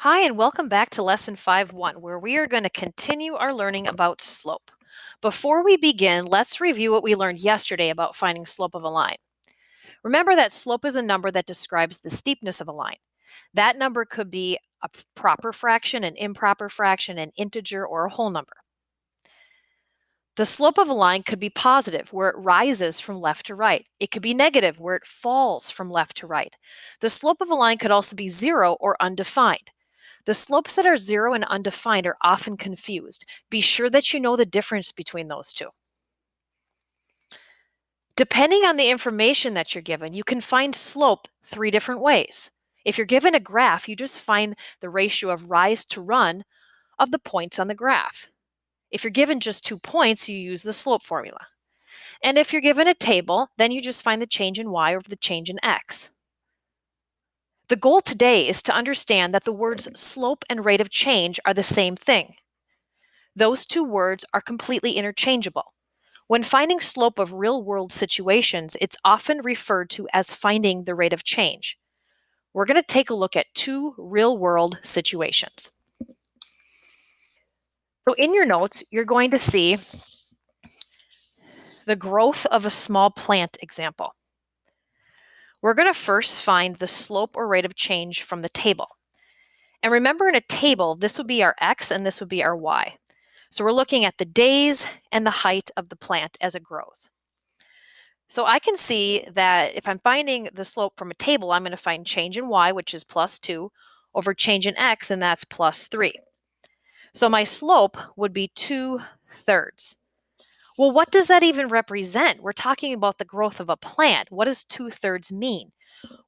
Hi, and welcome back to Lesson 5.1, where we are going to continue our learning about slope. Before we begin, let's review what we learned yesterday about finding slope of a line. Remember that slope is a number that describes the steepness of a line. That number could be a proper fraction, an improper fraction, an integer, or a whole number. The slope of a line could be positive, where it rises from left to right. It could be negative, where it falls from left to right. The slope of a line could also be zero or undefined. The slopes that are zero and undefined are often confused. Be sure that you know the difference between those two. Depending on the information that you're given, you can find slope three different ways. If you're given a graph, you just find the ratio of rise to run of the points on the graph. If you're given just 2 points, you use the slope formula. And if you're given a table, then you just find the change in y over the change in x. The goal today is to understand that the words slope and rate of change are the same thing. Those two words are completely interchangeable. When finding slope of real-world situations, it's often referred to as finding the rate of change. We're going to take a look at two real-world situations. So in your notes, you're going to see the growth of a small plant example. We're going to first find the slope or rate of change from the table. And remember, in a table, this would be our x and this would be our y. So we're looking at the days and the height of the plant as it grows. So I can see that if I'm finding the slope from a table, I'm going to find change in y, which is plus 2, over change in x, and that's plus 3. So my slope would be 2/3. Well, what does that even represent? We're talking about the growth of a plant. What does 2/3 mean?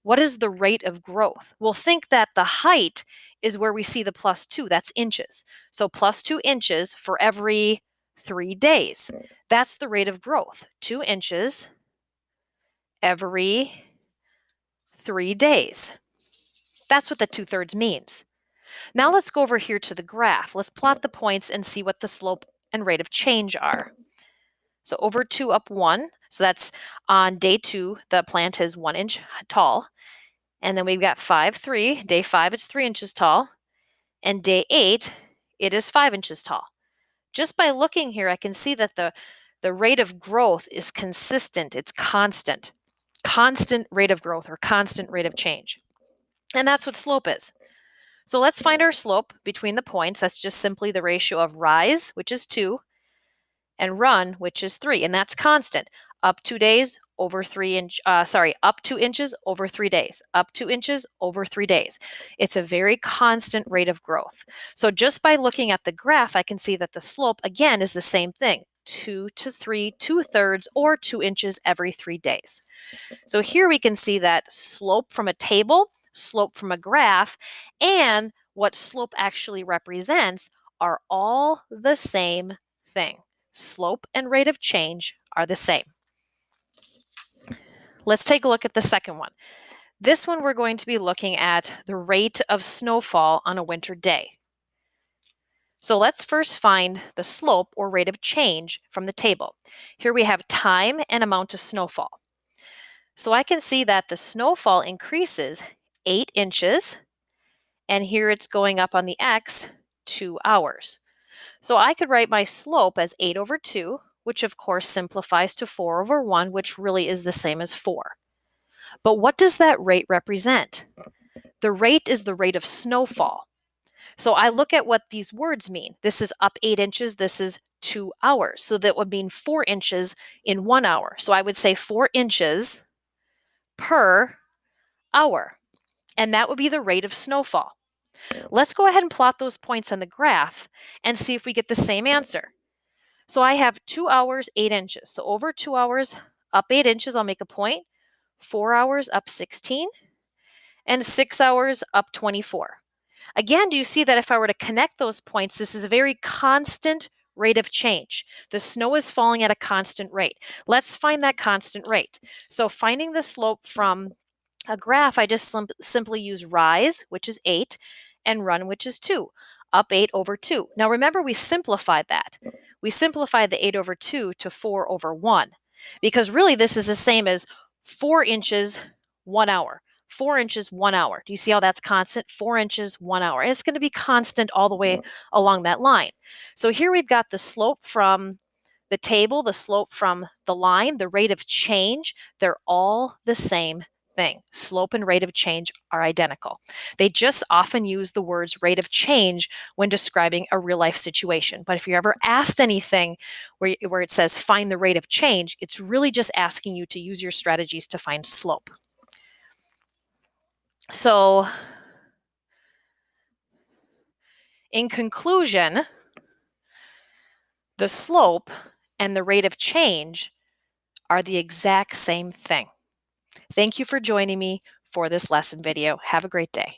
What is the rate of growth? Well, think that the height is where we see the plus 2. That's inches. So plus 2 inches for every 3 days. That's the rate of growth. 2 inches every 3 days. That's what the 2/3 means. Now let's go over here to the graph. Let's plot the points and see what the slope and rate of change are. So over 2 up 1. So that's on day 2, the plant is 1 inch tall. And then we've got 5, 3. Day 5, it's 3 inches tall. And day 8, it is 5 inches tall. Just by looking here, I can see that the rate of growth is consistent. It's constant. Constant rate of growth or constant rate of change. And that's what slope is. So let's find our slope between the points. That's just simply the ratio of rise, which is 2, and run, which is 3. And that's constant. Up 2 days over 3 inch, up 2 inches over 3 days. Up 2 inches over 3 days. It's a very constant rate of growth. So just by looking at the graph, I can see that the slope, again, is the same thing. 2 to 3, 2/3, or 2 inches every 3 days. So here we can see that slope from a table, slope from a graph, and what slope actually represents are all the same thing. Slope and rate of change are the same. Let's take a look at the second one. This one we're going to be looking at the rate of snowfall on a winter day. So let's first find the slope or rate of change from the table. Here we have time and amount of snowfall. So I can see that the snowfall increases 8 inches, and here it's going up on the x 2 hours. So I could write my slope as 8 over 2, which of course simplifies to 4 over 1, which really is the same as 4. But what does that rate represent? The rate is the rate of snowfall. So I look at what these words mean. This is up 8 inches, this is 2 hours. So that would mean 4 inches in 1 hour. So I would say 4 inches per hour. And that would be the rate of snowfall. Let's go ahead and plot those points on the graph and see if we get the same answer. So I have 2 hours, 8 inches. So over 2 hours, up 8 inches, I'll make a point. 4 hours, up 16. And 6 hours, up 24. Again, do you see that if I were to connect those points, this is a very constant rate of change. The snow is falling at a constant rate. Let's find that constant rate. So finding the slope from a graph, I just simply use rise, which is 8, and run, which is 2. Up 8 over 2. Now remember, we simplified that. We simplified the 8 over 2 to 4 over 1. Because really this is the same as 4 inches, 1 hour. 4 inches 1 hour. Do you see how that's constant? 4 inches 1 hour. And it's going to be constant all the way along that line. So here we've got the slope from the table, the slope from the line, the rate of change. They're all the same thing. Slope and rate of change are identical. They just often use the words rate of change when describing a real life situation. But if you're ever asked anything where it says find the rate of change, it's really just asking you to use your strategies to find slope. So in conclusion, the slope and the rate of change are the exact same thing. Thank you for joining me for this lesson video. Have a great day.